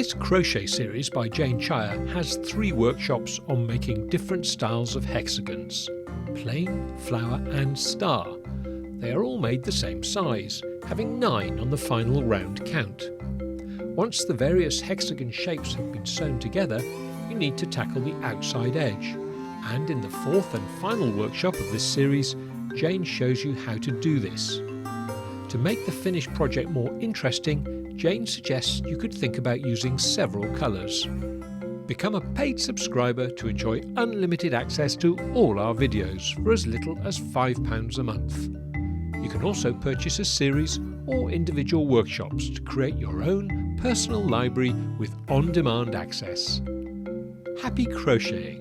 This crochet series by Jane Czaja has 3 workshops on making different styles of hexagons: plain, flower and star. They are all made the same size, having 9 on the final round count. Once the various hexagon shapes have been sewn together, you need to tackle the outside edge. And in the 4th and final workshop of this series, Jane shows you how to do this. To make the finished project more interesting, Jane suggests you could think about using several colours. Become a paid subscriber to enjoy unlimited access to all our videos for as little as £5 a month. You can also purchase a series or individual workshops to create your own personal library with on-demand access. Happy crocheting!